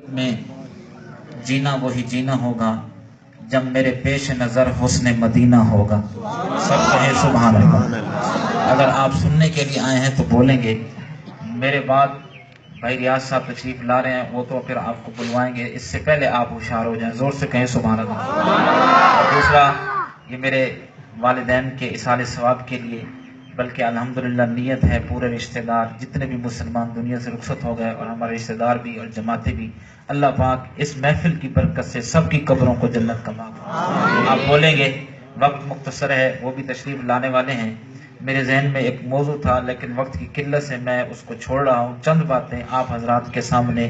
میں جینا وہی جینا ہوگا جب میرے پیش نظر حسن مدینہ ہوگا. سب کہیں سبحان اللہ. اگر آپ سننے کے لیے آئے ہیں تو بولیں گے. میرے بعد بھائی ریاض صاحب تشریف لا رہے ہیں، وہ تو پھر آپ کو بلوائیں گے، اس سے پہلے آپ ہوشیار ہو جائیں. زور سے کہیں سبحان اللہ. اور دوسرا، یہ میرے والدین کے اصال ثواب کے لیے، بلکہ الحمدللہ نیت ہے پورے رشتہ دار جتنے بھی مسلمان دنیا سے رخصت ہو گئے اور ہمارے رشتہ دار بھی اور جماعتیں بھی، اللہ پاک اس محفل کی برکت سے سب کی قبروں کو جنت کا باغ. آپ بولیں گے، وقت مختصر ہے، وہ بھی تشریف لانے والے ہیں. میرے ذہن میں ایک موضوع تھا لیکن وقت کی قلت سے میں اس کو چھوڑ رہا ہوں. چند باتیں آپ حضرات کے سامنے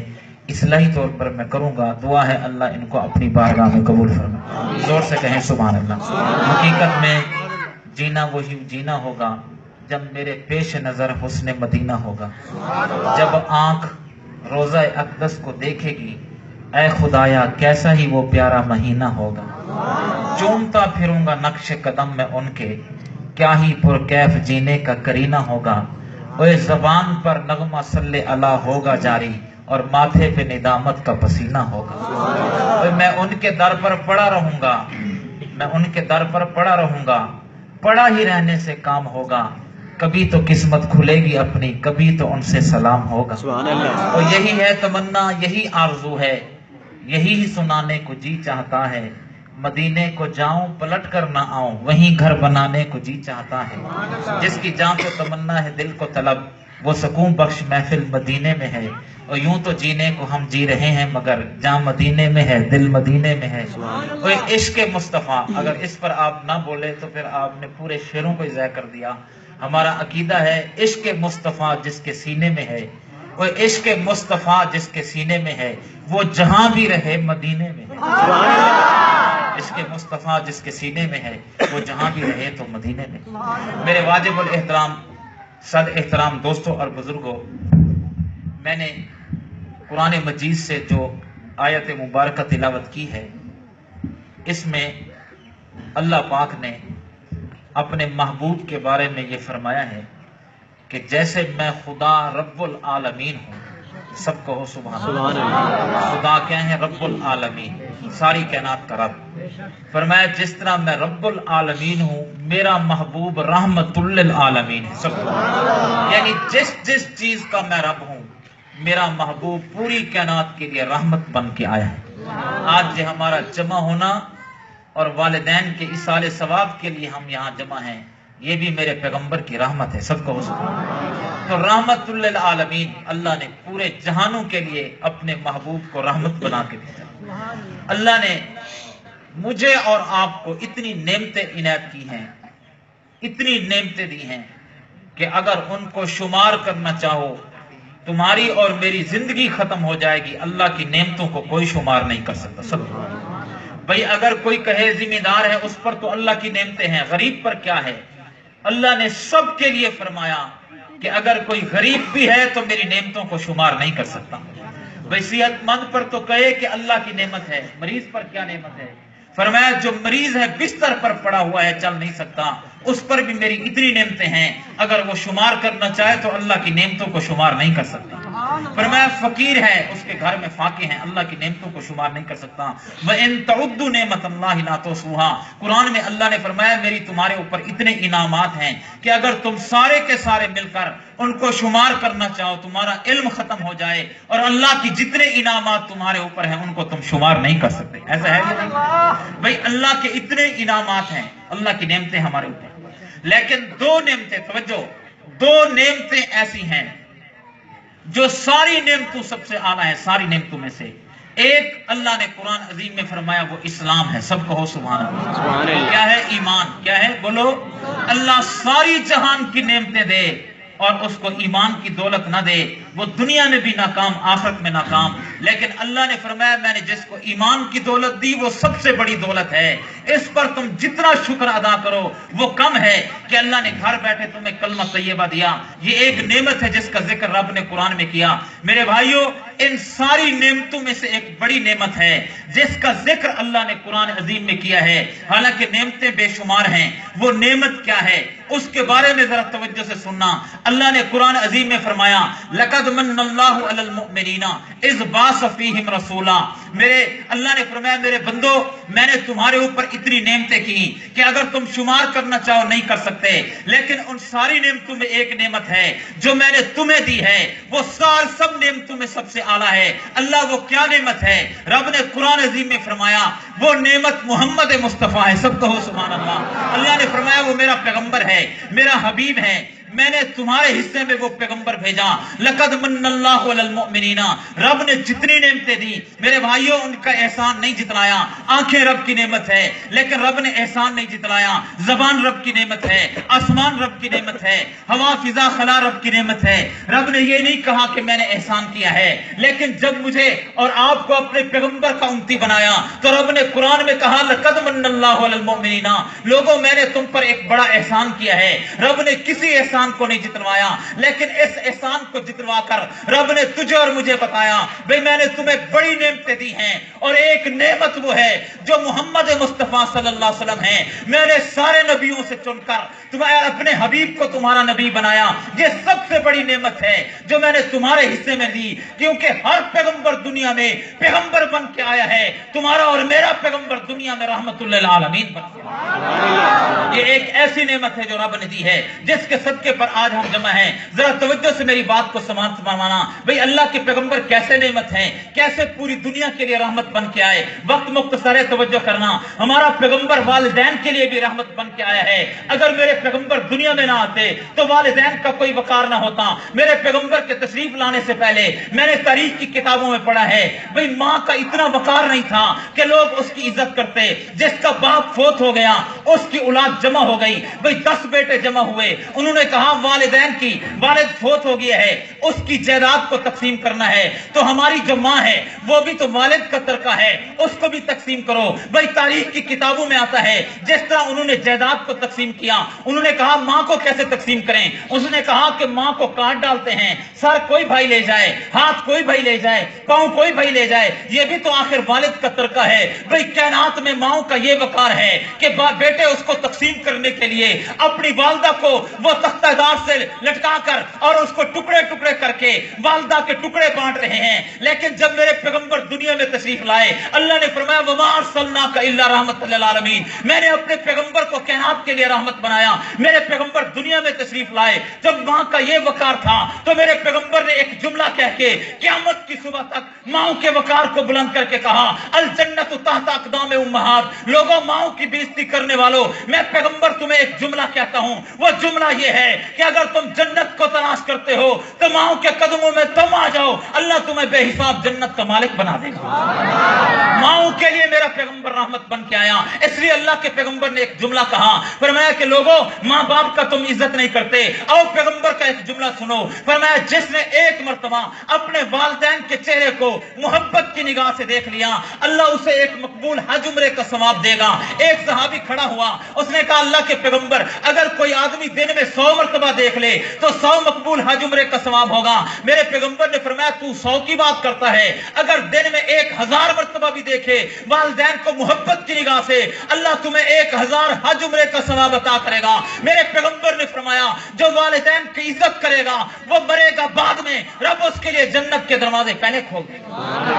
اصلاحی طور پر میں کروں گا. دعا ہے اللہ ان کو اپنی بارگاہ میں قبول فرمائے. زور سے کہیں سبحان اللہ. حقیقت میں جینا وہی جینا ہوگا جب میرے پیش نظر حسن مدینہ ہوگا. جب آنکھ روزہ اقدس کو دیکھے گی، اے خدایا کیسا ہی وہ پیارا مہینہ ہوگا. چومتا پھروں گا نقش قدم میں ان کے، کیا ہی پرکیف جینے کا کرینہ ہوگا. اوے زبان پر نغمہ صلی اللہ ہوگا جاری، اور ماتھے پہ ندامت کا پسینہ ہوگا. اوے میں ان کے در پر پڑا رہوں گا، میں ان کے در پر پڑا رہوں گا، پڑا ہی رہنے سے کام ہوگا. کبھی تو قسمت کھلے گی اپنی، کبھی تو ان سے سلام ہوگا. تو یہی ہے تمنا، یہی آرزو ہے، یہی ہی سنانے کو جی چاہتا ہے. مدینے کو جاؤں پلٹ کر نہ آؤں، وہیں گھر بنانے کو جی چاہتا ہے. جس کی جان تو تمنا ہے دل کو طلب، وہ سکون بخش محفل مدینے میں ہے. اور یوں تو جینے کو ہم جی رہے ہیں مگر جان مدینے میں ہے، دل مدینے میں ہے. وہ عشق مصطفیٰ، اگر اس پر آپ نہ بولے تو پھر آپ نے پورے شعروں کو ضائع کر دیا. ہمارا عقیدہ ہے عشق مصطفیٰ جس کے سینے میں ہے، وہ عشق مصطفیٰ جس کے سینے میں ہے، وہ جہاں بھی رہے مدینے میں ہے. عشق مصطفیٰ جس کے سینے میں ہے، وہ جہاں بھی رہے تو مدینے میں. میرے واجب الاحترام صد احترام دوستوں اور بزرگوں، میں نے قرآن مجید سے جو آیت مبارکہ تلاوت کی ہے، اس میں اللہ پاک نے اپنے محبوب کے بارے میں یہ فرمایا ہے کہ جیسے میں خدا رب العالمین ہوں. سب کہو سبحان اللہ. خدا کیا ہے؟ رب العالمین، ساری کائنات کا رب. فرمایا جس طرح میں رب العالمین ہوں، میرا محبوب رحمت للعالمین ہے. سب یعنی جس جس چیز کا میں رب ہوں، میرا محبوب پوری کائنات کے لیے رحمت بن کے آیا ہے. آج یہ ہمارا جمع ہونا اور والدین کے ایصال ثواب کے لیے ہم یہاں جمع ہیں، یہ بھی میرے پیغمبر کی رحمت ہے. سب کو تو رحمت للعالمین، اللہ نے پورے جہانوں کے لیے اپنے محبوب کو رحمت بنا کے بھیجا. اللہ نے مجھے اور آپ کو اتنی نعمتیں عنایت کی ہیں، اتنی نعمتیں دی ہیں کہ اگر ان کو شمار کرنا چاہو تمہاری اور میری زندگی ختم ہو جائے گی. اللہ کی نعمتوں کو کوئی شمار نہیں کر سکتا. سب بھئی اگر کوئی کہے ذمہ دار ہے اس پر تو اللہ کی نعمتیں ہیں، غریب پر کیا ہے؟ اللہ نے سب کے لیے فرمایا کہ اگر کوئی غریب بھی ہے تو میری نعمتوں کو شمار نہیں کر سکتا. بھئی صحت مند پر تو کہے کہ اللہ کی نعمت ہے، مریض پر کیا نعمت ہے؟ فرمایا جو مریض ہے بستر پر پڑا ہوا ہے، چل نہیں سکتا، اس پر بھی میری اتنی نعمتیں ہیں، اگر وہ شمار کرنا چاہے تو اللہ کی نعمتوں کو شمار نہیں کر سکتا. فرمایا فقیر ہے، اس کے گھر میں فاقے ہیں، اللہ کی نعمتوں کو شمار نہیں کر سکتا. وَإِن تَعُدُّوا نِعْمَتَ اللَّهِ لَا تُحْصُوهَا. قرآن میں اللہ نے فرمایا میری تمہارے اوپر اتنے انعامات ہیں کہ اگر تم سارے کے سارے مل کر ان کو شمار کرنا چاہو تمہارا علم ختم ہو جائے، اور اللہ کی جتنے انعامات تمہارے اوپر ہیں ان کو تم شمار نہیں کر سکتے. ایسا ہے یا نہیں؟ بھئی اللہ کے اتنے انعامات ہیں، اللہ کی نعمتیں ہمارے اوپر. لیکن دو نعمتیں، توجہ، دو نعمتیں ایسی ہیں جو ساری نعمتوں سب سے اعلیٰ ہے. ساری نعمتوں میں سے ایک اللہ نے قرآن عظیم میں فرمایا وہ اسلام ہے. سب کہو سبحان اللہ. کیا ہے؟ ایمان. کیا ہے؟ بولو. اللہ ساری جہان کی نعمتیں دے اور اس کو ایمان کی دولت نہ دے، وہ دنیا میں بھی ناکام، آخرت میں ناکام. لیکن اللہ نے فرمایا میں نے جس کو ایمان کی دولت دی وہ سب سے بڑی دولت ہے. اس پر تم جتنا شکر ادا کرو وہ کم ہے کہ اللہ نے گھر بیٹھے تمہیں کلمہ طیبہ دیا. یہ ایک نعمت ہے جس کا ذکر رب نے قرآن میں کیا. میرے بھائیو، ان ساری نعمتوں میں سے ایک بڑی نعمت ہے جس کا ذکر اللہ نے قرآن عظیم میں کیا ہے. حالانکہ نعمتیں بے شمار ہیں، وہ نعمت کیا ہے اس کے بارے میں ذرا توجہ سے سننا. اللہ نے قرآن عظیم میں فرمایا لَقَدْ लक़द मन्नल्लाहु अलल मुमिनीना इज़ बाअस फ़ीहिम रसूला। मेरे अल्लाह ने फरमाया मेरे बंदो मैंने तुम्हारे ऊपर इतनी नेमतें की कि अगर तुम शुमार करना चाहो नहीं कर सकते, लेकिन उन सारी नेमतों में एक नेमत है जो मैंने तुम्हें दी है, वो सब नेमतों में सबसे आला है। अल्लाह वो क्या नेमत है? रब ने कुरान अजीम में फरमाया वो नेमत मोहम्मद मुस्तफ़ा है। सब कहो सुभान अल्लाह। अल्लाह ने फरमाया वो मेरा पैगंबर है, मेरा हबीब है, मैंने तुम्हारे हिस्से में वो पैगंबर भेजा। लक़द मन्नल्लाहु अलल मुमिनीना, रब ने जितनी नेमतें दी मेरे भाइयों उनका एहसान नहीं जितलाया। आंखें रब की नेमत है लेकिन रब ने एहसान नहीं जितलाया। जबान रब की नेमत है, आसमान रब की नेमत है, हवा फिजा खला रब की नेमत है। रब ने ये नहीं कहा कि मैंने एहसान किया है, लेकिन जब मुझे और आपको अपने पैगंबर का उम्मती बनाया तो रब ने कुरान में कहा लक़द मन्नल्लाहु अलल मुमिनीना, लोगों मैंने तुम पर एक बड़ा एहसान किया है। रब ने किसी एहसान को नहीं जितवाया, लेकिन इस एहसान को जितवा कर रब ने तुझे और मुझे बताया भाई मैंने तुम्हें बड़ी नेमतें दी हैं और एक नेमत वो है जो मोहम्मद मुस्तफा सल्लल्लाहु अलैहि वसल्लम है। मैंने सारे नबियों से चुनकर तुम्हारे अपने हबीब को तुम्हारा नबी बनाया। ये सबसे बड़ी नेमत है जो मैंने तुम्हारे हिस्से में दी, क्योंकि हर पैगंबर दुनिया में पैगंबर बन के आया है। तुम्हारा और मेरा पैगंबर दुनिया में रहमतुल लिल आलमीन बन के आया। ये एक ऐसी नेमत है जो रब ने दी है जिसके सदके पर आज हम जमा हैं। जरा तवज्जो से मेरी बात को समाना भाई अल्लाह के पैगंबर कैसे नेमत हैं, कैसे पूरी दुनिया के लिए रहमत बन के आए। वक्त मुख्तसर है, तवज्जो करना। हमारा पैगंबर वालिदैन के लिए भी रहमत बन के आया है। अगर मेरे पैगंबर दुनिया में ना आते तो वालिदैन का कोई वकार ना होता। मेरे पैगंबर के तशरीफ लाने से पहले मैंने तारीख की किताबों में पढ़ा है भाई माँ का इतना वकार नहीं था कि लोग उसकी इज्जत करते। जिसका बाप फोत हो गया उसकी औलाद जमा हो गई, भाई 10 बेटे जमा हुए। उन्होंने कहा वालिदैन की वालिद फोत हो गया है, उसकी जायदाद को तकसीम करना है, तो हमारी जो माँ है वो भी तो वालिद का तरका है, उसको भी तकसीम करो। भाई तारीख की किताबों में आता है जिस तरह उन्होंने जायदाद को तकसीम किया, उन्होंने कहा माँ को कैसे तकसीम करें। उसने कहा कि माँ को काट डालते हैं, सर कोई भाई ले जाए, हाथ कोई भाई ले जाए, पांव कोई भाई ले जाए, ये भी तो आखिर वालिद का तरका है। भाई कायनात में माओ का ये वकार है कि बेटे उसको तकसीम करने के लिए अपनी वालदा को वो तख्तादार से लटका कर और उसको टुकड़े टुकड़े करके वालदा के टुकड़े बांट रहे हैं। लेकिन जब मेरे पैगंबर दुनिया में तशरीफ लाए, अल्लाह ने फरमाया वमा अरसलनाका इल्ला रहमतल लिल आलमीन, मैंने अपने पैगंबर को कायनात के लिए रहमत बनाया। मेरे पैगंबर दुनिया में तशरीफ लाए, जब मां का ये वकार था तो मेरे पैगंबर ने एक जुमला कह के क़यामत की सुबह तक माओ के वकार को बुलंद करके कहा अल जन्नतु तहत अक़दाम उम्महात। लोगों माओ की बेइज्जती करने वालों, मैं पैगंबर तुम्हें एक जुमला कहता हूं। वो जुमला ये है कि अगर तुम जन्नत को तलाश करते हो तो माओ के कदमों में तुम आ जाओ, अल्लाह तुम्हें बेहिसाब जन्नत का मालिक बना देगा। माओ के लिए मेरा पैगंबर रहमत बन के आया, इसलिए अल्लाह के पैगंबर ने एक जुमला कहा, फरमाया कि लोगों माँ बाप का तुम इज्जत नहीं करते। आओ पैगंबर का एक जुमला सुनो, फरमाया जिसने एक मर्तबा अपने वालिदैन के चेहरे को मोहब्बत की निगाह से देख लिया, अल्लाह उसे एक मकबूल हज उम्रे का सवाब देगा। एक सहाबी खड़ा हुआ, उसने कहा अल्लाह के पैगंबर अगर कोई आदमी दिन में 100 मर्तबा देख ले तो 100 मकबूल हज उम्रे का सवाब होगा। मेरे पैगंबर ने फरमाया तू 100 की बात करता है, अगर दिन में 1000 मर्तबा भी देखे वालिदैन को मोहब्बत की निगाह से, अल्लाह तुम्हें 1000 हज उम्रे का सवाब अता करेगा। मेरे पैगंबर ने फरमाया जो वालिदैन की इज्जत करेगा वो मरेगा बाद में, रब उसके लिए जन्नत के दरवाजे पहले खोल देगा।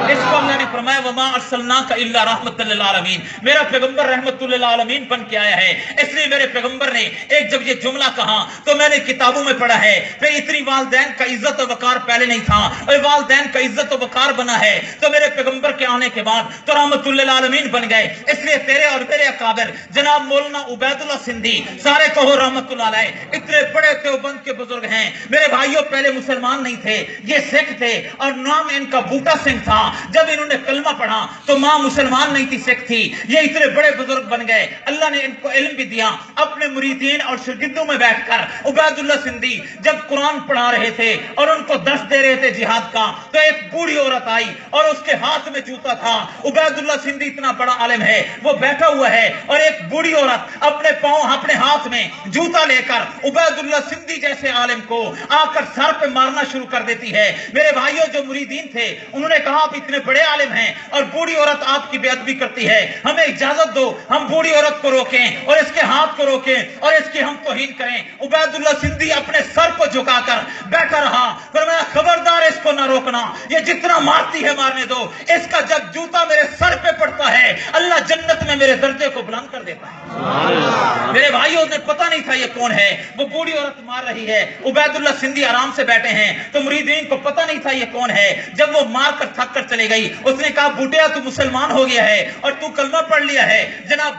इसको अल्लाह ने फरमाया वमा अरसलनाका इल्ला रहमतल लिल आलमीन, मेरा पैगंबर रहमतुल लिल आलमीन बन के आया है। इसलिए मेरे पैगंबर ने एक जब ये जुमला कहा तो मैंने किताबों में पढ़ा है फिर इतनी वालिदैन का इज्जत और वकार पहले नहीं था और वालिदैन का इज्जत और वकार बना है तो मेरे पैगंबर के आने के बाद तो रहमतुल लिल आलमीन बन गए। इसलिए तेरे और मेरे अकाबिर जनाब मौलाना उबैदुल्लाह सिंधी, सारे कहो रहमतुल्लाह अलैह, इतने बड़े देवबंद के बुजुर्ग हैं। मेरे भाइयों पहले मुसलमान नहीं थे, ये सिख थे और नाम इनका बूटा सिंह था। जब इन्होंने कलमा पढ़ा तो मां मुसलमान नहीं थी, सिख थी। ये इतने बड़े बुजुर्ग बन गए, अल्लाह ने इनको इल्म भी दिया। अपने मुरीदीन और शागिर्दों में बैठकर उबैदुल्लाह सिंधी जब कुरान पढ़ा रहे थे और उनको दर्स दे रहे थे जिहाद का, तो एक बूढ़ी औरत आई और उसके हाथ में जूता था। उबैदुल्लाह सिंधी इतना बड़ा आलिम है, वो बैठा हुआ है और एक बूढ़ी औरत अपने पांव अपने हाथ में जूता लेकर उबैदुल्लाह सिंधी जैसे आलिम को आकर सर पे मारना शुरू कर देती है। मेरे भाइयों जो मुरीदीन थे उन्होंने कहा आप इतने बड़े आलिम हैं और बूढ़ी औरत आपकी बेअदबी करती है, हमें इजाजत दो, हम बूढ़ी औरत को रोकें और इसके हाथ को रोकें और इसकी हम तौहीन करें। उबैदुल्लाह सिंधी अपने सर को झुकाकर बैठा रहा। फरमाया खबरदार इसको ना रोकना, ये जितना मारती है मारने दो, इसका जब जूता मेरे सर पे पड़ता है अल्लाह जन्नत में मेरे दर्जे को बुलंद कर देता है। मेरे भाइयों ने पता नहीं था ये कौन है, वो बूढ़ी औरत मार रही है, उबैदुल्लाह सिंधी आराम से बैठे हैं, तो मुरीदीन को पता नहीं था ये कौन है। जब वो मार कर थक कर चले गई, उसने कहा बूटिया तू मुसलमान हो गया है और तू कलमा पढ़ लिया है। जनाब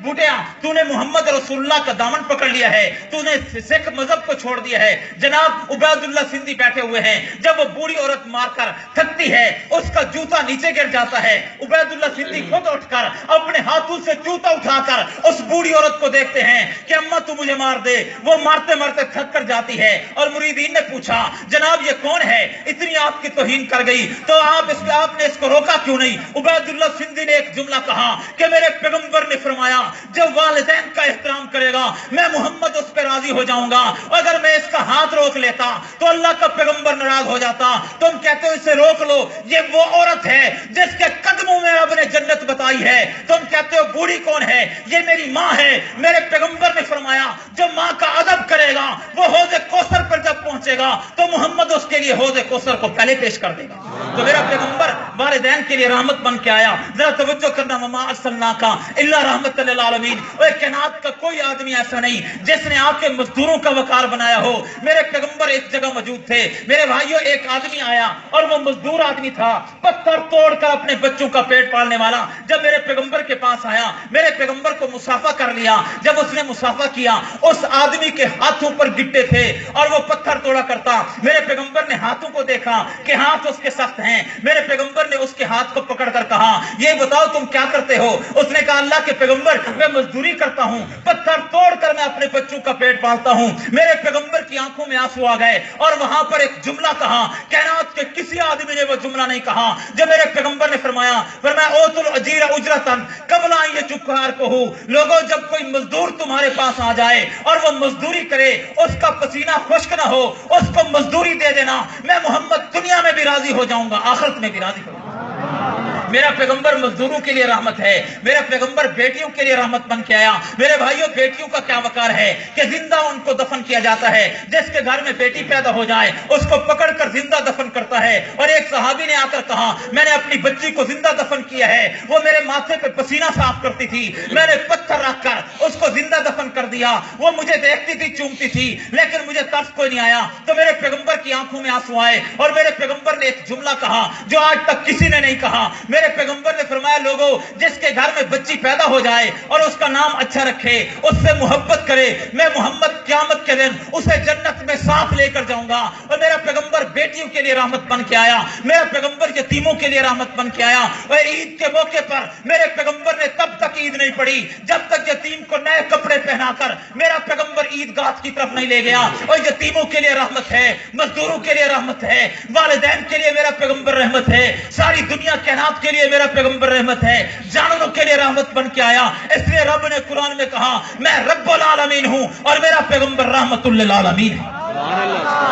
बूटिया तूने मोहम्मद रसूलुल्लाह का दामन पकड़ लिया है, तूने सिख मजहब को छोड़ दिया है। जनाब उबैदुल्लाह सिंधी बैठे हुए हैं, जब वो बूढ़ी औरत मारकर थकती है उसका जूता नीचे गिर जाता है, उबैदुल्लाह सिंधी खुद उठकर अपने हाथों से जूता उठाकर उस बूढ़ी औरत को देखते हैं कि अम्मा तू मुझे मार दे। वो मारते मारते थक कर जाती है और मुरीदीन ने पूछा जनाब ये कौन है, इतनी आपकी तौहीन कर गई तो आपने इसको रोका क्यों नहीं? उबैदुल्लाह सिंधी ने एक जुमला कहा कि मेरे पैगंबर ने फरमाया जब वालिदैन का एहतराम करेगा मैं मोहम्मद उस पर राजी हो जाऊंगा, अगर मैं इसका हाथ रोक लेता तो अल्लाह का पैगंबर नाराज हो जाता। तुम कहते हो इसे रोक लो, ये वो औरत है जिसके कदमों में रब ने जन्नत बताई है। तुम कहते हो बूढ़ी कौन है, ये मेरी माँ है। मेरे पैगंबर ने फरमाया जो माँ का अदब करेगा वो हौज़े कौसर पर जब पहुंचेगा तो मोहम्मद उसके लिए हौज़े कौसर को पहले पेश कर देगा। तो मेरा पैगंबर वालिदैन के लिए रहमत बन के आया। जरा तवज्जो करना, वमा अर्सलनाका इल्ला रहमतल लिल आलमीन। ओए कायनात का कोई आदमी ऐसा नहीं जिसने आपके मजदूरों का वकार बनाया हो। मेरे पैगंबर एक जगह मौजूद थे। मेरे भाइयों एक आदमी आया और वो मजदूर आदमी था, पत्थर तोड़कर अपने बच्चों का पेट पालने वाला। जब मेरे पैगंबर के पास आया, मेरे पैगंबर को मुसाफा कर लिया। जब उसने मुसाफा किया, उस आदमी के हाथों पर गिट्टे थे और वो पत्थर तोड़ा करता। मेरे पैगंबर ने हाथों को देखा कि हाथ उसके सख्त हैं। मेरे पैगंबर ने उसके हाथ को पकड़कर कहा ये बताओ तुम क्या करते हो? उसने कहा अल्लाह के पैगंबर मैं मजदूरी करता हूं, पत्थर तोड़कर मैं अपने बच्चों का पेट पालता हूं। मेरे पैगंबर की आंखों में आंसू आ गए और वहां पर एक जुमला कहा, कायनात के किसी आदमी ने वो जुमला नहीं कहा जो मेरे पैगंबर ने फरमाया ओतुल अजीरा उजरतन कबला ये चुपकार को हो। लोगों जब कोई मजदूर तुम्हारे पास आ जाए और वो मजदूरी करे, उसका पसीना खुश्क ना हो, उसको मजदूरी दे देना। मैं मोहम्मद दुनिया में भी राजी हो जाऊंगा, आखिरत में भी राजी हो जाऊंगा। मेरा पैगंबर मजदूरों के लिए रहमत है। मेरा पैगंबर बेटियों के लिए रहमत बन के आया। मेरे भाइयों बेटियों का क्या वकार है कि जिंदा उनको दफन किया जाता है। जिसके घर में बेटी पैदा हो जाए उसको पकड़कर जिंदा दफन करता है। और एक सहाबी ने आकर कहा मैंने अपनी बच्ची को जिंदा दफन किया है, वो मेरे माथे पे पसीना साफ करती थी, मैंने पत्थर रखकर उसको जिंदा दफन कर दिया। वो मुझे देखती थी, चूमती थी, लेकिन मुझे तरस कोई नहीं आया। तो मेरे पैगंबर की आंखों में आंसू आए और मेरे पैगंबर ने एक जुमला कहा जो आज तक किसी ने नहीं कहा। मेरे पैगंबर ने फरमाया लोगों जिसके घर में बच्ची पैदा हो जाए और उसका नाम अच्छा रखे, उससे मोहब्बत करे, मैं मोहम्मद क़यामत के दिन उसे जन्नत में साथ लेकर जाऊंगा। और मेरा पैगंबर बेटियों के लिए रहमत बन के आया। मेरा पैगंबर यतीमों के लिए रहमत बन के आया। और ईद के मौके पर मेरे पैगंबर ने तब तक ईद नहीं पढ़ी जब तक यतीम को नए कपड़े पहनाकर मेरा पैगंबर ईदगाह की तरफ नहीं ले गया। और यतीमों के लिए रहमत है, मजदूरों के लिए रहमत है, वालिदैन के लिए मेरा पैगंबर रहमत है, सारी दुनिया कायनात के लिए मेरा पैगंबर रहमत है, जानवरों के लिए रहमत बन के आया। इसलिए रब ने कुरान में कहा मैं रब्बुल आलमीन हूं और मेरा पैगंबर रहमतुल लिल आलमीन है।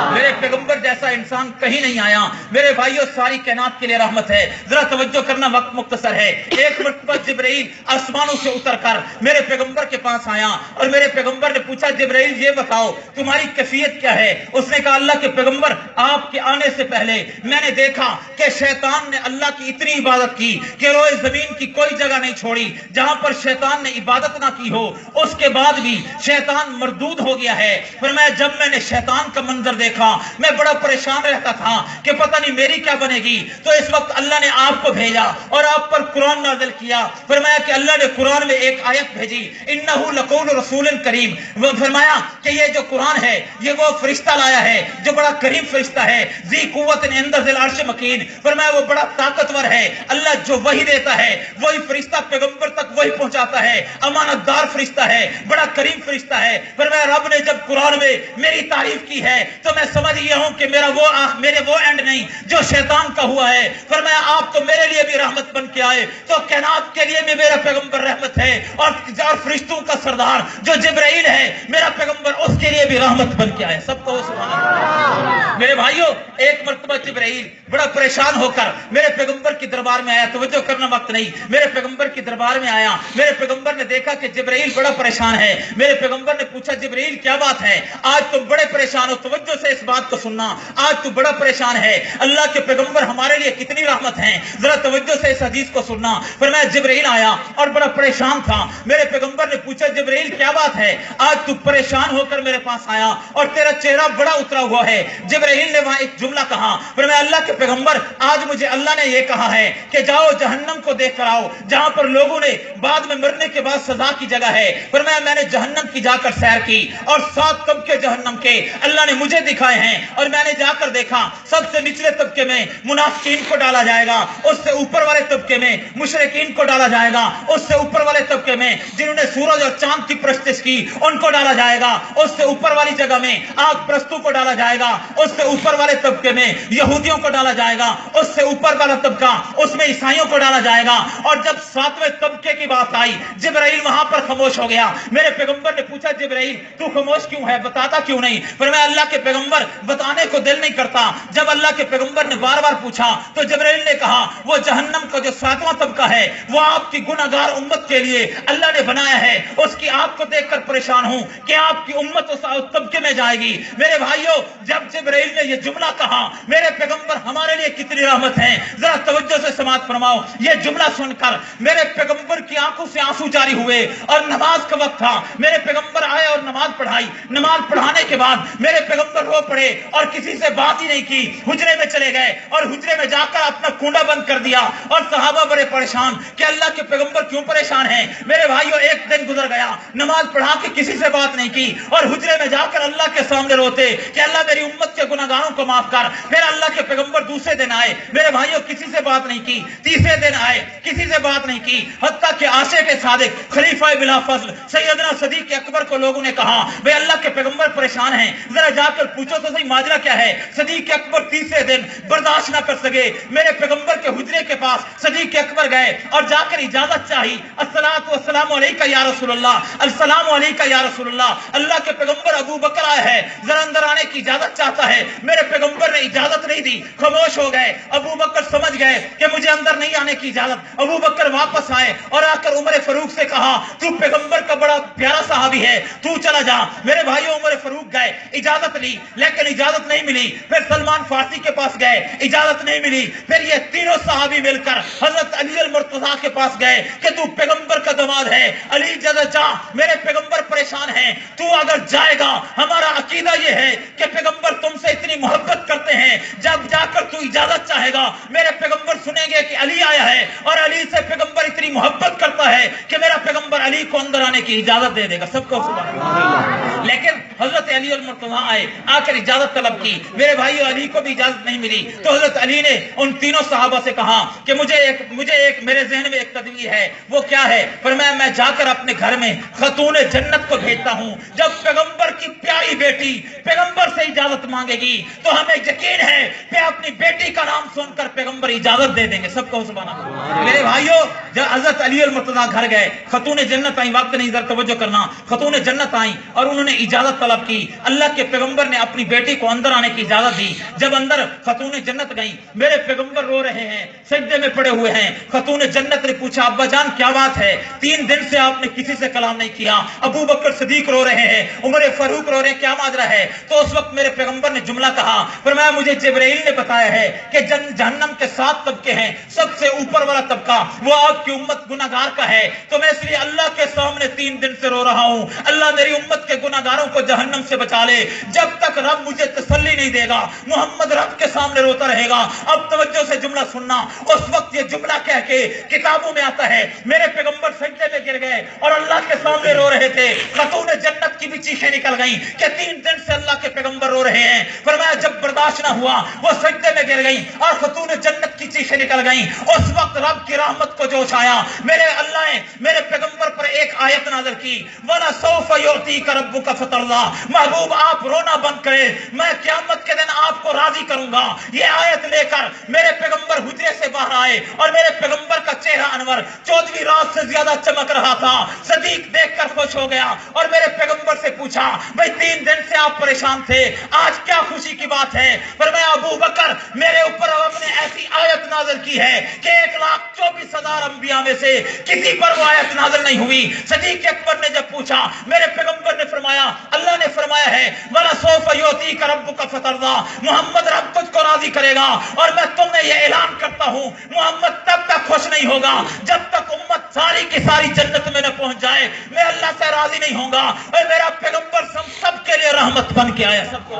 मेरे पैगंबर जैसा इंसान कहीं नहीं आया। मेरे भाइयों सारी कायनात के लिए रहमत है। जरा तवज्जो करना, वक्त मुख्तसर है। एक मरतबा जिब्राइल आसमानों से उतरकर मेरे पैगंबर के पास आया और मेरे पैगंबर ने पूछा जिब्राइल ये बताओ तुम्हारी कैफियत क्या है? उसने कहा अल्लाह के पैगंबर आपके आने से पहले मैंने देखा कि शैतान ने अल्लाह की इतनी इबादत की कि रोए जमीन की कोई जगह नहीं छोड़ी जहां पर शैतान ने इबादत ना की हो। उसके बाद भी शैतान मरदूद हो गया है। फिर मैं जब मैंने शैतान का मंजर देखा मैं बड़ा परेशान रहता था कि पता नहीं मेरी क्या बनेगी। तो इस वक्त अल्लाह ने आपको भेजा और आप पर कुरान नाज़िल किया। फरमाया कि अल्लाह ने कुरान में एक आयत भेजी इन्नहु लक़ौलु रसूलिन करीम। वो फरमाया कि ये जो कुरान है ये वो फरिश्ता लाया है जो बड़ा करीम फरिश्ता है, ज़ी कुव्वतिन इंद ज़िल अर्श मकीन। फरमाया वो बड़ा ताकतवर है। अल्लाह जो वही देता है वही फरिश्ता पैगंबर तक वही पहुंचाता है। अमानतदार फरिश्ता है, बड़ा करीम फरिश्ता है। फरमाया रब ने जब कुरान में मेरी तारीफ की है तो मैं समझ गया हूं कि मेरे वो एंड नहीं जो शैतान का हुआ है। फरमाया आप तो मेरे लिए भी रहमत बन के आए, तो कायनात के लिए भी मेरा पैगंबर रहमत है, और फरिश्तों का सरदार जो जिब्राइल है मेरा पैगंबर, उसके लिए भी रहमत बन के आए। सबको सुभान अल्लाह। मेरे भाइयों, एक मर्तबा जिब्राइल बड़ा परेशान होकर मेरे पैगंबर की दरबार में आया। तवज्जो करना, वक्त नहीं। मेरे पैगंबर की दरबार में आया। मेरे पैगंबर ने देखा कि जिब्राइल बड़ा परेशान है। मेरे पैगंबर ने पूछा, जिब्राइल क्या बात है, आज तुम बड़े परेशान हो? तवज्जो से इस बात को सुनना, आज तू बड़ा परेशान है। अल्लाह के पैगंबर हमारे लिए कितनी रहमत है, जरा तवज्जो से इस हदीस को सुनना। फिर मैं जिब्राइल आया और बड़ा परेशान था। मेरे पैगंबर ने पूछा, जिब्राइल क्या बात है, आज तू परेशान होकर मेरे पास आया और तेरा चेहरा बड़ा उतरा हुआ है। जिब्राइल ने वहां एक जुमला कहा, फिर मैं अल्लाह के पैगंबर, आज मुझे अल्लाह ने यह कहा है कि जाओ जहन्नम को देख कर आओ, जहां पर लोगों ने बाद में मरने के बाद सजा की जगह है। फिर मैंने जहन्नम की जाकर सैर की और 7 तबके जहन्नम के अल्लाह ने मुझे दिखाए हैं, और मैंने जाकर देखा सबसे निचले तबके में मुनाफिकीन को डाला जाएगा, उससे ऊपर वाले तबके में मुशरिकीन को डाला जाएगा, उससे ऊपर वाले तबके में जिन्होंने सूरज और चांद की परस्तिश की उनको डाला जाएगा, उससे ऊपर वाली जगह में आग परस्तों को डाला जाएगा, उससे ऊपर वाले तबके में यहूदियों को डाला जाएगा, उससे ऊपर वाला तबका उसमें ईसाइयों को डाला जाएगा। और जब 7वें तबके की बात आई, जिब्राइल वहां पर खामोश हो गया। मेरे पैगंबर ने पूछा, जिब्राइल तू खामोश क्यों है, बताता क्यों नहीं? फिर मैं अल्लाह के पैगंबर, बताने को दिल नहीं करता। जब अल्लाह के पैगंबर ने बार बार पूछा तो जिब्राइल ने कहा, वो जहन्नम का जो 7वां तबका है वो आपकी गुनाहगार उम्मत के लिए अल्लाह ने बनाया है, उसकी आपको देखकर परेशान हूं कि आपकी उम्मत उस तबके में जाएगी। मेरे भाइयों, जब जिब्राइल ने यह जुमला कहा, मेरे पैगंबर हमारे लिए कितनी रहमत है, जरा तवज्जो से समाअत फरमाओ। यह जुमला सुनकर मेरे पैगंबर की आंखों से आंसू जारी हुए और नमाज का वक्त था। मेरे पैगंबर आए और नमाज पढ़ाई। नमाज पढ़ाने के बाद मेरे पैगंबर रो पड़े और किसी से बात ही नहीं की, हुजरे में चले गए और हुजरे में जाकर अपना कुंडा बंद कर दिया। और सहाबा बड़े परेशान कि अल्लाह के पैगंबर क्यों परेशान हैं। मेरे भाइयों, एक दिन गुजर गया, नमाज पढ़ा के किसी से बात नहीं की और हुजरे में जाकर अल्लाह के सामने रोते कि अल्लाह मेरी उम्मत के गुनाहगारों को माफ कर। फिर अल्लाह के पैगंबर दूसरे दिन आए, मेरे भाइयों किसी से बात नहीं की। तीसरे दिन आए, किसी से बात नहीं की। हत्ता के आशिक सादिक खलीफा बिला फज़ल सैयदना सदीक अकबर को लोगों ने कहा, भाई अल्लाह के पैगंबर परेशान हैं, जरा जाकर पूछो तो सही माजरा क्या है। सदीक अकबर तीसरे दिन बर्दाश्त ना कर सके, मेरे पैगंबर के हुजरे के पास सदीक अकबर गए और जाकर इजाजत चाही। अस्सलातु वस्सलामु अलैका या रसूलल्लाह, अस्सलामु अलैका या रसूलल्लाह। अल्लाह के पैगंबर अबू बकर आए हैं, जरा अंदर आने की इजाजत चाहता है। मेरे पैगंबर ने इजाजत नहीं दी, खामोश हो गए। अबू बकर समझ गए कि मुझे अंदर नहीं आने की इजाजत। अबू बकर वापस आए और आकर उमर फारूक से कहा, तू पैगंबर का बड़ा प्यारा सहाबी है, तू चला जा। मेरे भाइयों, उमर फारूक गए, इजाजत ली, लेकिन इजाजत नहीं मिली। फिर सलमान फारसी के पास गए, इजाजत नहीं मिली। फिर ये तीनों सहाबी मिलकर हजरत अली अल मुर्तजा के पास गए कि तू पैगंबर का दामाद है, अली जरा जा, मेरे पैगंबर परेशान हैं, तू अगर जाएगा हमारा अकीदा ये है कि पैगंबर तुमसे इतनी मोहब्बत करते हैं, जब जाकर तू इजाजत चाहेगा मेरे पैगंबर सुनेंगे कि अली आया है और अली से पैगंबर इतनी मोहब्बत करता है कि मेरा पैगंबर अली को अंदर आने की इजाजत दे देगा। सबको सुभान अल्लाह। लेकिन हजरत अली अल मुर्तजा आए, आकर इजाजत तलब की। मेरे भाइयों, अली को भी इजाजत नहीं मिली तो हजरत अली ने उन तीनों सहाबा से कहा कि मुझे एक मेरे जहन में एक तदबीर है। वो क्या है? पर मैं जाकर अपने घर में खतून जन्नत को भेजता हूं। जब पैगंबर की प्यारी बेटी पैगंबर से इजाजत मांगेगी तो हमें यकीन है कि अपनी बेटी का नाम सुनकर पैगंबर इजाजत दे देंगे। सबको सुभान अल्लाह। मेरे भाइयों, जब हजरत अली अल मुर्तजा घर गए, खतून जन्नत आई, वक्त नहीं, जरा तवज्जो करना, खतून जन्नत आई और उन्होंने इजाजत तलब की। अल्लाह के पैगंबर ने अपनी बेटी को अंदर आने की इजाजत दी। जब अंदर खतून जन्नत गई, मेरे पैगंबर रो रहे हैं, सजदे में पड़े हुए हैं। खतून जन्नत ने पूछा, अब्बा जान क्या बात है, 3 दिन से आपने किसी से कलाम नहीं किया। अबू बकर सदीक रो रहे हैं, उमर फारूक रो रहे हैं, क्या माजरा है? तो उस वक्त मेरे पैगंबर ने जुमला कहा, फरमाया मुझे जिब्राइल ने बताया है कि जहन्नम के 7 तबके हैं, सबसे ऊपर वाला तबका वो आपकी उम्मत गुनाहगार का है, तो मैं इसलिए अल्लाह के सामने 3 दिन से रो रहा हूं, अल्लाह मेरी उम्मत के गुनाहगारों को जहन्नम से बचा ले। जब तक रब मुझे तसल्ली नहीं देगा, मोहम्मद रब के सामने रोता रहेगा। अब तवज्जो से जुमला सुनना। उस वक्त ये जुमला कह के किताबों में आता है, मेरे पैगंबर सजदे में गिर गए और अल्लाह के सामने रो रहे थे। खतून जन्नत की भी चीखें निकल गईं कि 3 दिन से अल्लाह के पैगंबर रो रहे हैं। फरमाया जब बर्दाश्त ना हुआ, वो सजदे में गिर गई और खतून जन्नत की चीखें निकल गई। उस वक्त रब की रहमत को जोश आया। मेरे अल्लाह ने मेरे पैगंबर पर एक आयत नाज़िल की, वला सौफ युतीका रब्बुका फतरदा, महबूब आप रोना बंद करें, मैं क़यामत के दिन आपको राजी करूंगा। ये आयत लेकर मेरे पैगंबर हुजरे से बाहर आए और मेरे पैगंबर का चेहरा अनवर 14वीं रात से ज्यादा चमक रहा था। सदीक देखकर खुश हो गया और मेरे पैगंबर से पूछा, भाई 3 दिन से आप परेशान थे, आज क्या खुशी की बात है? फरमाया, अबू बकर, मेरे ऊपर रब ने ऐसी आयत नाज़िल की है कि 1,24,000 अंबिया में से किसी पर वो आयत नाज़िल नहीं हुई। सदीक अकबर ने जब पूछा, मेरे पैगंबर ने फरमाया, अल्लाह ने फरमाया है, वला सौफ युतीका रब्बुका फतरदा, मोहम्मद रब तुझको राजी करेगा। और मैं तुम्हें यह ऐलान करता हूं, मोहम्मद तब तक खुश नहीं होगा जब तक उम्मत सारी की सारी जन्नत में न पहुंच जाए। मैं अल्लाह से राजी नहीं होगा। और मेरा पैगंबर सबके लिए रहमत बन के आया। सबको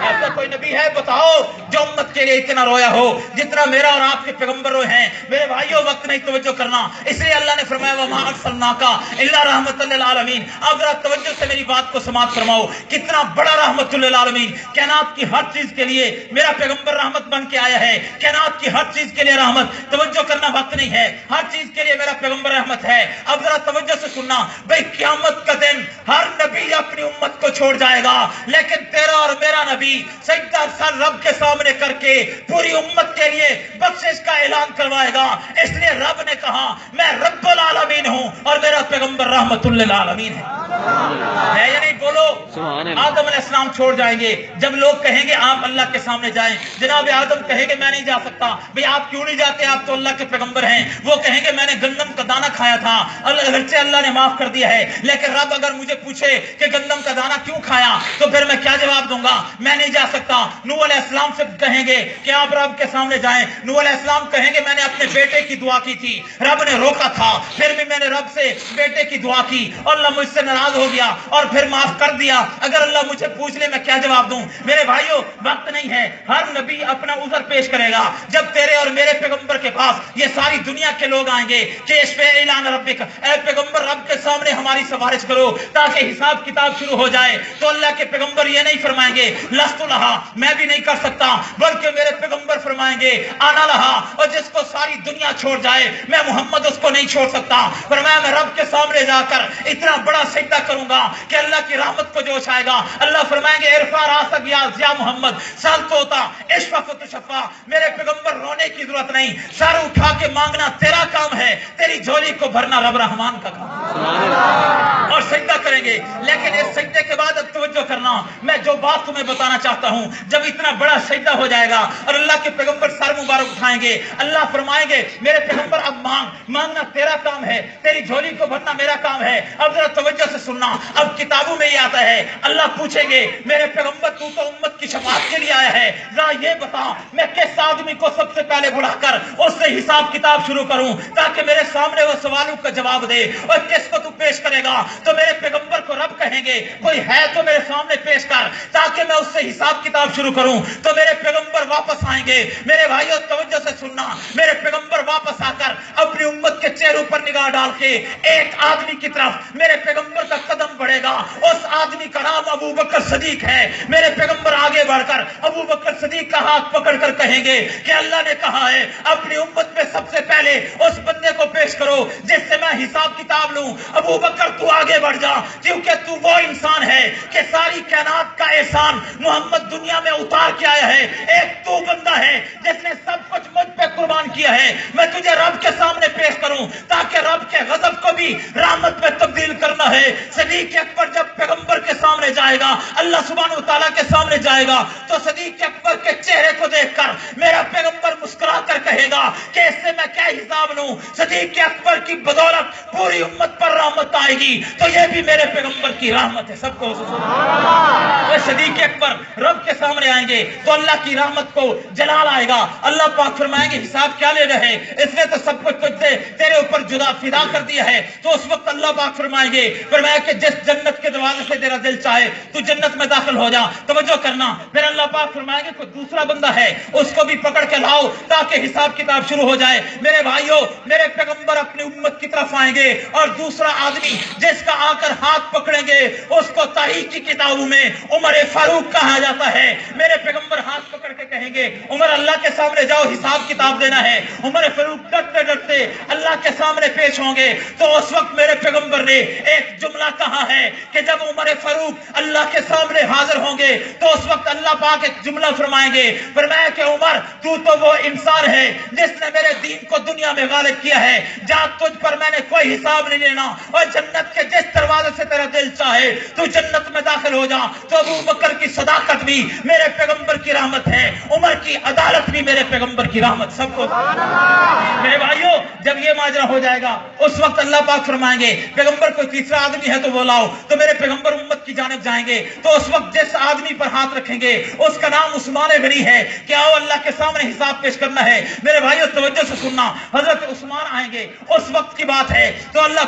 ऐसा कोई नबी है बताओ जो उम्मत के लिए इतना रोया हो जितना मेरा और आपके पैगंबर रोए हैं? मेरे भाइयों, वक्त नहीं, तवज्जो करना। इसलिए अल्लाह ने फरमाया, वमा अरसलनाका इल्ला रहमतल लिल आलमीन। आप जरा तवज्जो से मेरी बात को समाप्त फरमाओ। कितना बड़ा रहमतुल लिल आलमीन, कायनात की हर चीज के लिए मेरा पैगंबर रहमत बन के आया है। कायनात की हर चीज के लिए रहमत। तवज्जो करना, वक्त नहीं है, हर चीज के लिए मेरा पैगंबर रहमत है। अब जरा तवज्जो से सुनना, भाई क़यामत का दिन हर नबी अपनी उम्मत को छोड़ जाएगा, लेकिन तेरा और मेरा नबी सजदा सर रब के सामने करके पूरी उम्मत के लिए बख्शिश का ऐलान करवाएगा। इसलिए रब ने कहा, मैं रब्बुल आलमीन हूं और मेरा पैगंबर रहमतुल लिल आलमीन है या नहीं? बोलो। आदम अलैहिस्सलाम छोड़ जाएंगे। जब लोग कहेंगे आप अल्लाह के सामने जाएं, जनाब आदम कहेंगे मैं नहीं जा सकता। भाई आप क्यों नहीं जाते? आप तो अल्लाह के पैगंबर हैं। वो कहेंगे मैंने गंदम का दाना खाया था, अगरचे अल्लाह ने माफ कर दिया है, लेकिन रब अगर मुझे पूछे कि गंदम का दाना क्यों खाया, तो फिर मैं क्या जवाब दूंगा? मैं नहीं जा सकता। नूह अलैहिस्सलाम से कहेंगे कि आप रब के सामने जाएं, नूह अलैहिस्सलाम कहेंगे मैंने अपने बेटे की दुआ की थी, रब ने रोका था, फिर भी मैंने रब से बेटे की दुआ की, अल्लाह मुझसे नाराज हो गया और फिर माफ कर दिया। अगर अल्लाह मुझे पूछ ले मैं क्या जवाब दूं? मेरे भाइयों, वक्त नहीं है, हर नबी अपना उज़र पेश करेगा। जब तेरे और मेरे पैगंबर के पास ये सारी दुनिया के लोग आएंगे कि इश्फ़े ऐलान रब्बिक, ऐ पैगंबर रब के सामने हमारी सिफारिश करो ताकि हिसाब किताब शुरू हो जाए, तो अल्लाह के पैगंबर ये नहीं फरमाएंगे लस्तु लहा, मैं भी नहीं कर सकता, बल्कि मेरे पैगंबर फरमाएंगे आना लहा, और जिसको सारी दुनिया छोड़ जाए मैं मोहम्मद उसको नहीं छोड़ सकता। फरमाया मैं रब के सामने जाकर इतना बड़ा सजदा करूंगा कि अल्लाह की रहमत को जोश आएगा। अल्लाह फरमाएंगे इरफा रासक या मोहम्मद सल तोता इश्फा शफा, मेरे पैगंबर रोने की जरूरत नहीं, सर उठा के मांगना तेरा काम है, तेरी झोली को भरना रब रहमान का काम। और सजदा करेंगे। लेकिन इस सजदे के बाद अब तवज्जो करना, मैं जो बात तुम्हें बताना चाहता हूं, जब इतना बड़ा सजदा हो जाएगा और अल्लाह के पैगंबर सर मुबारक उठाएंगे, अल्लाह फरमाएंगे मेरे पैगंबर अब मांगना तेरा काम है, तेरी झोली को भरना मेरा काम है। अब जरा तवज्जो से सुनना, अब किताबों में ये आता है, अल्लाह पूछेंगे मेरे पैगंबर तू तो उम्मत की शफाअत के लिए आया है, जरा ये बता मैं किस आदमी को सबसे पहले बुलाकर उससे हिसाब किताब शुरू करूं ताकि मेरे सामने वो सवालों का जवाब दे, और किसको तू पेश करेगा? तो मेरे पैगंबर को रब कहेंगे कोई है तो मेरे सामने पेश कर ताकि मैं उससे हिसाब किताब शुरू करूं। तो मेरे पैगंबर वापस आएंगे। मेरे भाइयों तवज्जो से सुनना, मेरे पैगंबर वापस आकर अपनी उम्मत के चेहरों पर निगाह डाल के एक आदमी की तरफ मेरे पैगंबर का कदम बढ़ेगा। उस आदमी का नाम अबू बकर सदीक है। मेरे पैगंबर आगे बढ़कर अबू बकर सदीक का हाथ पकड़कर कहेंगे कि अल्लाह ने कहा है अपनी उम्मत में सबसे पहले उस बंदे को पेश करो जिससे मैं हिसाब किताब लूं। अबू बकर तू आगे बढ़ जा, क्योंकि तू वो इंसान है कि सारी कायनात का एहसान मोहम्मद दुनिया में उतार के आया है। एक तू बंदा है जिसने सब कुछ मुझ पे कुर्बान किया है। मैं तुझे रब के सामने पेश करूं ताकि रब के गजब को भी रहमत में तब्दील करना है। सदीक अकबर जब पैगंबर के सामने जाएगा, अल्लाह सुब्हानहू तआला के सामने जाएगा, तो सदीक अकबर के चेहरे को देखकर मेरा पैगंबर मुस्कुरा कर कहेगा कि इससे मैं क्या हिसाब लूं? सदीक अकबर की बदौलत पूरी उम्मत पर रहमत आएगी, तो यह भी मेरे पैगंबर की रहमत है। सबको सदीक अकबर रब के सामने आएंगे तो अल्लाह की रहमत को जलाल आएगा। अल्लाह पाक फरमाएंगे हिसाब क्या ले रहे, इसने तो सब कुछ तुझसे तेरे ऊपर जुदा फिदा कर दिया है। तो उस वक्त अल्लाह पाक फरमाएंगे कि जिस जन्नत के दरवाजे से तेरा दिल चाहे तू जन्नत में दाखिल हो जा। तवज्जो करना, फिर अल्लाह पाक फरमाएंगे कोई दूसरा बंदा है उसको भी पकड़ के लाओ ताकि हिसाब किताब शुरू हो जाए। मेरे भाइयों, मेरे पैगंबर अपनी उम्मत की तरफ आएंगे और दूसरा आदमी जिसका आकर हाथ पकड़ेंगे उसको तारीख की किताबों में उमर फारूक कहा जाता है। मेरे पैगंबर हाथ पकड़ के कहेंगे उमर अल्लाह के सामने जाओ, हिसाब किताब देना है। उमर फारूक डरते डरते अल्लाह के सामने पेश होंगे। तो उस वक्त मेरे पैगंबर ने एक जुमला कहा है कि जब उमर फारूक अल्लाह के सामने हाजिर होंगे तो उस वक्त अल्लाह पाक एक जुमला फरमाएंगे, फरमाया कि उमर तू तो वो इंसान है जिसने मेरे दीन को दुनिया में गालिब किया है, जा तुझ पर मैंने कोई हिसाब नहीं लेना और जन्नत के जिस दरवाजे से तेरा दिल चाहे तू जन्नत में दाखिल हो जा। तो अबू बकर की सदाकत भी मेरे पैगंबर की रहमत है, उमर की अदालत भी मेरे पैगंबर की रहमत। सबको मेरे भाइयों, जब ये माजरा हो जाएगा उस वक्त अल्लाह पाक फरमाएंगे पैगंबर कोई तीसरा आदमी है तो वो लाओ। तो मेरे पैगंबर उम्मत की जानिब जाएंगे तो उस वक्त जिस आदमी पर हाथ रखेंगे उसका नाम उस्मान गनी है कि आओ अल्लाह के सामने हिसाब पेश करना है। मेरे भाइयों तवज्जो से सुनना, हजरत उस्मान आएंगे, उस वक्त की बात है। तो अल्लाह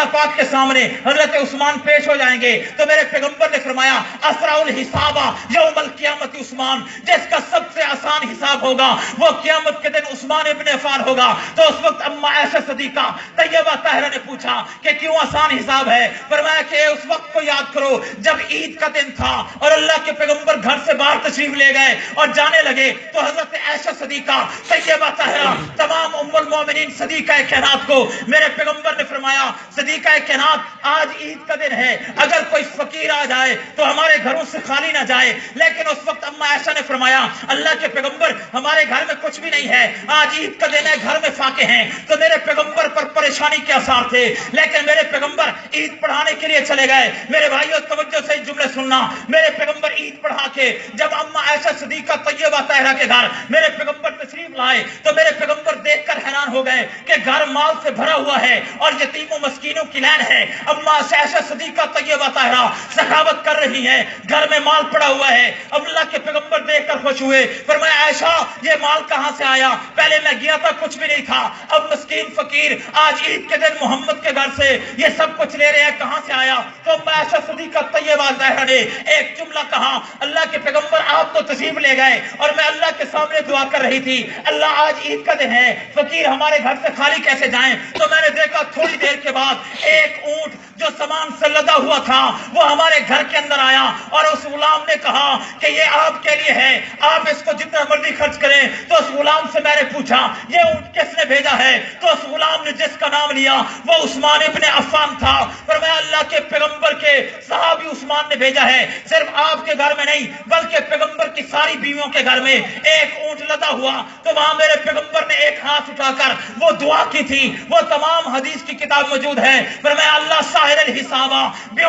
पाक के सामने हजरत उस्मान पेश हो जाएंगे। तो मेरे पैगंबर ने फरमाया असराउल हिसाबा यौमल क़ियामत उस्मान, जिसका सबसे आसान हिसाब होगा वो क़ियामत के दिन उस्मान इब्न अफ़्फ़ान होगा। तो उस वक्त अम्मा आयशा सदीका तैयबा ताहिरा ने पूछा कि क्यों आसान हिसाब है? फरमाया कि उस वक्त को याद करो जब ईद का दिन था और अल्लाह के पैगंबर घर से बाहर तशरीफ ले गए और जाने लगे। तो हजरत आयशा सदीका तैयबा ताहिरा तमाम उम्मुल मोमिनीन सदीका कायनात को मेरे पैगंबर ने फरमाया सदीका कायनात आज ईद का दिन है, अगर कोई फकीर आ जाए तो हमारे घरों से खाली ना जाए। लेकिन उस वक्त अम्मा आयशा ने फरमाया अल्लाह के पैगंबर हमारे घर में कुछ भी नहीं है, आज ईद का दिन है, घर में फाके हैं। तो मेरे पैगंबर पर परेशानी के आसार थे, लेकिन मेरे पैगंबर ईद पढ़ाने के लिए चले गए। मेरे भाइयों तवज्जो से जुमले सुनना, मेरे पैगंबर ईद पढ़ा के जब अम्मा आयशा सदीका तैयबा ताहिरा के घर मेरे पैगंबर तशरीफ लाए तो मेरे पैगंबर देखकर हैरान हो गए कि घर माल से भरा हुआ है और यतीमों मस्कीनों की लैन है। अम्मा आयशा सदीका तैयबा ताहिरा सखावत कर रही है, घर में माल पड़ा हुआ है। अल्लाह के पैगंबर देखकर खुश हुए, फरमाया आयशा ये माल कहां से आया? पहले मैं गया था कुछ भी नहीं था, अब मस्कीन फकीर आज ईद के दिन मोहम्मद के घर से ये सब कुछ ले रहे हैं, कहां से आया? तो अम्मा आयशा सदीका तैयबा ताहिरा ने एक जुमला कहा, अल्लाह के पैगंबर आप तो तशरीफ ले गए और मैं अल्लाह के सामने दुआ कर रही थी, अल्लाह आज ईद का दिन है, फकीर हमारे घर से खाली कैसे जाएं? तो मैंने देखा थोड़ी देर के बाद एक ऊंट जो सामान से लदा हुआ था वो हमारे घर के अंदर आया और उस गुलाम ने कहा कि ये आपके लिए है, आप इसको जितना मर्जी खर्च करें। तो उस गुलाम से मैंने पूछा ये ऊंट किसने भेजा है? तो उस गुलाम ने जिसका नाम लिया वो उस्मान इब्न अफ़्फ़ान था। पर मैं अल्लाह के पैगंबर के सहाबी उस्मान ने भेजा है, सिर्फ आपके घर में नहीं बल्कि पैगंबर की सारी बीवियों के घर में एक ऊंट लदा हुआ। तो वहां मेरे पैगंबर ने एक हाथ उठाकर वो दुआ की थी, वो तमाम हदीस की किताब मौजूद है। पर मैं अल्लाह साहिर हिसाबा बे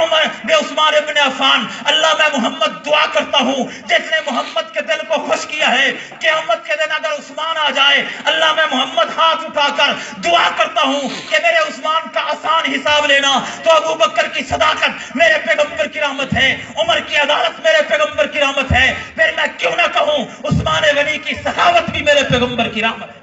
उस्मान इब्न अफ़्फ़ान, अल्लाह मैं मोहम्मद दुआ करता हूं जिसने मोहम्मद के दिल को खुश किया है, क़यामत के दिन अगर उस्मान आ जाए अल्लाह मैं मोहम्मद हाथ उठाकर दुआ करता हूं कि मेरे उस्मान का आसान हिसाब लेना। तो अबू बकर की सदाकत मेरे पैगंबर की रहमत है, उमर की अदालत मेरे पैगंबर की रहमत है, फिर मैं क्यों ना कहूं उस्मान गनी की सखावत भी मेरे पैगंबर की रहमत है।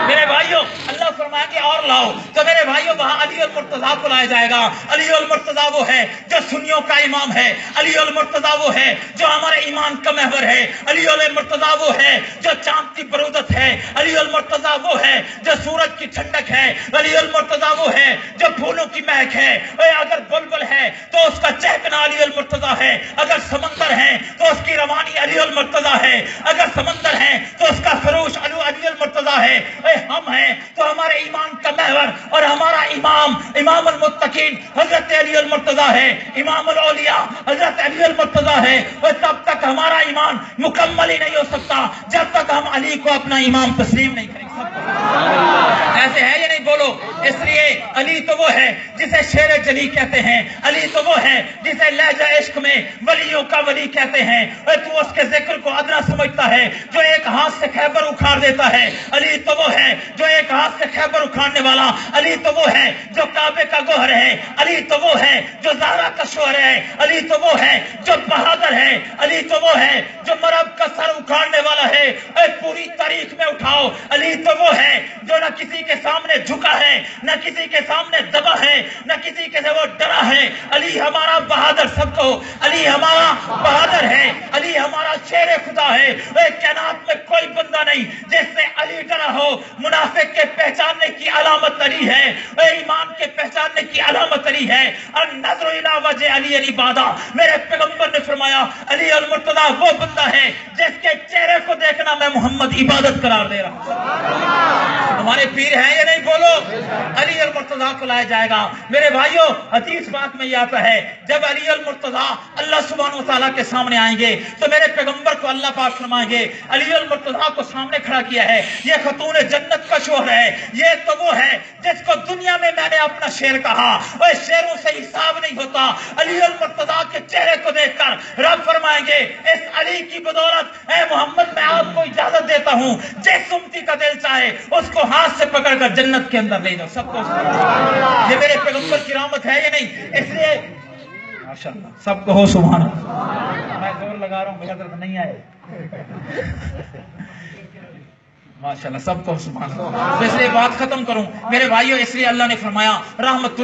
मेरे भाइयों अल्लाह फरमाएंगे और लाओ। तो मेरे भाइयों वहां अली अल मुर्तजा को लाया जाएगा। अली अल मुर्तजा वो है जो सुन्नियों का इमाम है, अली अल मुर्तजा वो है जो हमारे ईमान का महवर है, अली अल मुर्तजा वो है जो चांद की बरूदत है, अली अल मुर्तजा वो है जो सूरज की ठंडक है, अली अल मुर्तजा वो है जो फूलों की महक है। अगर बुलबुल है तो उसका चहकना अली अल मुर्तजा है, अगर समंदर है तो उसकी रवानी अली अल मुर्तजा है, अगर समंदर है तो उसका फरोश अली अल मुर्तजा है। हम हैं तो हमारे ईमान का महवर और हमारा इमाम अल मुत्तकीन हजरत अली अल मुर्तजा है, इमाम अल औलिया हजरत अली अल मुर्तजा है। और तब तक हमारा ईमान मुकम्मल ही नहीं हो सकता जब तक हम अली को अपना इमाम तस्लीम नहीं करेंगे। ऐसे है या नहीं بولو؟ اس لیے علی تو وہ ہے جسے شیر جلی کہتے ہیں، علی تو وہ ہے جسے لہجہ عشق میں ولیوں کا ولی کہتے ہیں، اور تو اس کے ذکر کو ادنا سمجھتا ہے جو ایک ہاتھ سے خیبر اکھاڑ دیتا ہے، علی تو وہ ہے جو ایک ہاتھ سے خیبر اکھاڑنے والا، علی تو وہ ہے جو کعبے کا گوہر ہے، علی تو وہ ہے جو زہرا کا شوہر ہے، علی تو وہ ہے جو بہادر ہے، علی تو وہ ہے جو مرب کا سر اکھاڑنے والا ہے۔ اے پوری تاریخ میں اٹھاؤ، علی تو وہ ہے جو نہ کسی کے سامنے جھکا ہے، نہ کسی کے سامنے دبا ہے، نہ کسی کے سے وہ ڈرا ہے۔ علی ہمارا بہادر، سب کو علی ہمارا بہادر ہے، علی ہمارا شیر خدا ہے۔ اے کائنات میں کوئی بندہ نہیں جس سے علی ڈرا ہو۔ منافق کے پہچاننے کی علامت علی ہے، اے ایمان کے پہچاننے کی علامت علی ہے۔ النظر الی وجہ علی عبادہ، میرے پیغمبر نے فرمایا علی المرتضیٰ وہ بندہ ہے جس کے چہرے کو دیکھنا میں محمد عبادت قرار دے رہا ہوں۔ ہمارے پیر ہیں یا نہیں؟ بولو۔ علی المرتضیٰ کو لایا جائے گا۔ میرے بھائیوں، حدیث بات میں یہ آتا ہے جب علی المرتضیٰ اللہ سبحانہ وتعالیٰ کے سامنے آئیں گے تو میرے پیغمبر کو اللہ پاک فرمائیں گے علی المرتضیٰ کو سامنے کھڑا کیا ہے، یہ خاتون جنت کا شوہر ہے، یہ تو وہ ہے جس کو دنیا میں میں نے اپنا شیر کہا، اور شیروں سے حساب نہیں ہوتا۔ علی المرتضیٰ کے چہرے کو دیکھ کر رب فرمائیں گے اس علی کی بدولت اے محمد میں آپ کو اجازت دیتا ہوں جس امتی کا دل چاہے اس کو ہاتھ سے پکڑ کر جنت کے اندر لے جاؤ۔ سب کو یہ میرے پیغمبر کی رحمت ہے یا نہیں؟ اس لیے ماشاءاللہ سب کو ہو سبحان اللہ۔ میں زور لگا رہا ہوں، میرا طرف نہیں آئے ماشاءاللہ سب کو سبحان اللہ۔ اس لیے بات ختم کروں میرے بھائیوں، اس لیے اللہ نے فرمایا رحمت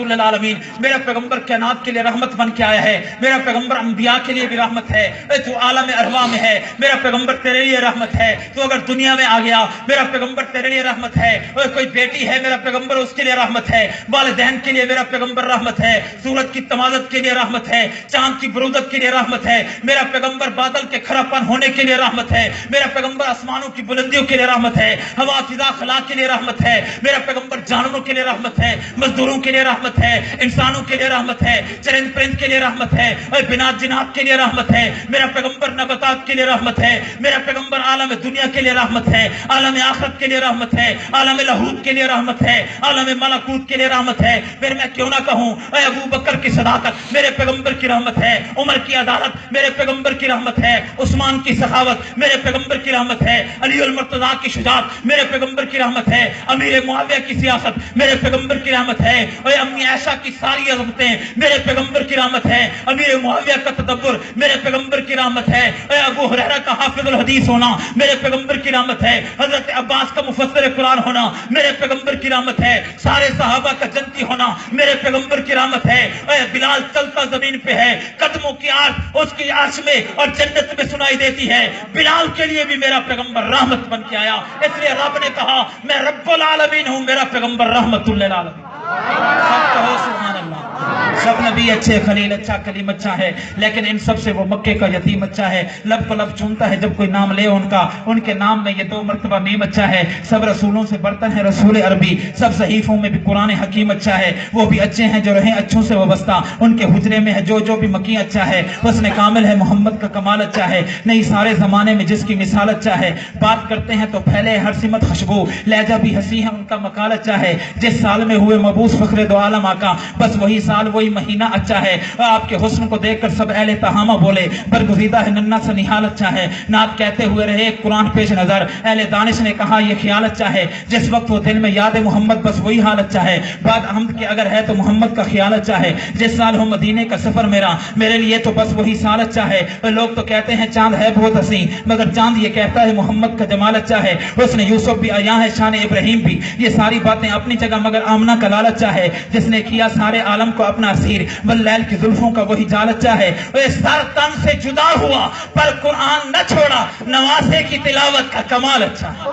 للعالمین، میرا پیغمبر کائنات کے لیے رحمت بن کے آیا ہے، میرا پیغمبر انبیاء کے لیے بھی رحمت ہے۔ تو عالم ارواح میں ہے، میرا پیغمبر تیرے لیے رحمت ہے۔ تو اگر دنیا میں آ گیا میرا پیغمبر تیرے لیے رحمت ہے۔ اور کوئی بیٹی ہے میرا پیغمبر اس کے لیے رحمت ہے، والدین کے لیے میرا پیغمبر رحمت ہے، سورج کی تمازت کے لیے رحمت ہے، چاند کی برودت کے لیے رحمت ہے، میرا پیغمبر بادل کے کھرا پن ہونے کے لیے رحمت ہے، میرا پیغمبر آسمانوں کی بلندیوں کے لیے رحمت ہے، ہوا فضا خلا کے لیے رحمت ہے، میرا پیغمبر جانوروں کے لیے رحمت ہے، مزدوروں کے لیے رحمت ہے، انسانوں کے لیے رحمت ہے، چرند پرند کے لیے رحمت ہے، اور بنات جنات کے لیے رحمت ہے، میرا پیغمبر نباتات کے لیے رحمت ہے، میرا پیغمبر عالم دنیا کے لیے رحمت ہے، عالم آخرت کے لیے رحمت ہے، عالم لاہوت کے لیے رحمت ہے، عالم ملکوت کے لیے رحمت ہے۔ پھر میں کیوں نہ کہوں اے ابو بکر کی صداقت میرے پیغمبر کی رحمت ہے، عمر کی عدالت میرے پیغمبر کی رحمت ہے، عثمان کی سخاوت میرے پیغمبر کی رحمت ہے، علی المرتضیٰ کی شجاعت میرے پیغمبر کی رحمت ہے، امیر معاویہ کی سیاست میرے پیغمبر کی رحمت ہے، اور امی عائشہ کی ساری عظمتیں میرے پیغمبر کی رحمت ہے، امیر معاویہ کا تدبر میرے پیغمبر کی رحمت ہے، اور ابو ہریرہ کا حافظ الحدیث ہونا میرے پیغمبر کی رحمت ہے، حضرت عباس کا مفسر قرآن ہونا میرے پیغمبر کی رحمت ہے، سارے صحابہ کا جنتی ہونا میرے پیغمبر کی رحمت ہے، اور بلال چلتا زمین پہ ہے، قدموں کی آرٹ اس کی عرش میں اور جنت میں سنائی دیتی ہے، بلال کے لیے بھی میرا پیغمبر رحمت بن کے آیا۔ اس لیے رب نے کہا میں رب العالمین ہوں، میرا پیغمبر رحمت للعالمین۔ سب کہو سبحان اللہ۔ سب نبی اچھے، خلیل اچھا، کلیم اچھا ہے، لیکن ان سب سے وہ مکے کا یتیم اچھا ہے۔ لب کو لب چومتا ہے جب کوئی نام لے ان کا، ان کے نام میں یہ 2 مرتبہ میم اچھا ہے۔ سب رسولوں سے برتر ہے رسول عربی، سب صحیفوں میں بھی قرآن حکیم اچھا ہے۔ وہ بھی اچھے ہیں جو رہیں اچھوں سے وابستہ، ان کے حجرے میں ہے جو بھی مکی اچھا ہے۔ حسن کامل ہے محمد کا کمال اچھا ہے، نہیں سارے زمانے میں جس کی مثال اچھا ہے۔ بات کرتے ہیں تو پھیلے ہر سمت خوشبو، لہجہ بھی ہنسی ہے ان کا مقال اچھا ہے۔ جس سال میں ہوئے مبعوث فخر دو عالم آقا، بس وہی سال وہی مہینہ اچھا ہے۔ آپ کے حسن کو دیکھ کر سب اہل تہامہ بولے، برگزیدہ ہے ننھا سا نہال اچھا ہے۔ نعت کہتے ہوئے رہے ایک قرآن پیش نظر، اہل دانش نے کہا یہ خیال اچھا ہے۔ جس وقت وہ دل میں یاد محمد بس وہی حال اچھا ہے۔ بعد حمد کے اگر ہے تو محمد کا خیال اچھا ہے۔ جس سال ہو مدینے کا سفر میرا، میرے لیے تو بس وہی سال اچھا ہے۔ لوگ تو کہتے ہیں چاند ہے بہت حسین، مگر چاند یہ کہتا ہے محمد کا جمال اچھا ہے۔ حسن یوسف بھی عیاں ہے، شان ابراہیم بھی، یہ ساری باتیں اپنی جگہ، مگر آمنہ کا لال اچھا ہے۔ جس نے کیا سارے عالم کو اپنا اسیر، واللیل کی زلفوں کا وہی جال اچھا ہے۔ وہ سر تن سے جدا ہوا پر قرآن نہ چھوڑا، نواسے کی تلاوت کا کمال اچھا ہے۔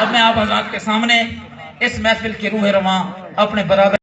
اب میں آپ حضرات کے سامنے اس محفل کی روح رواں اپنے برادر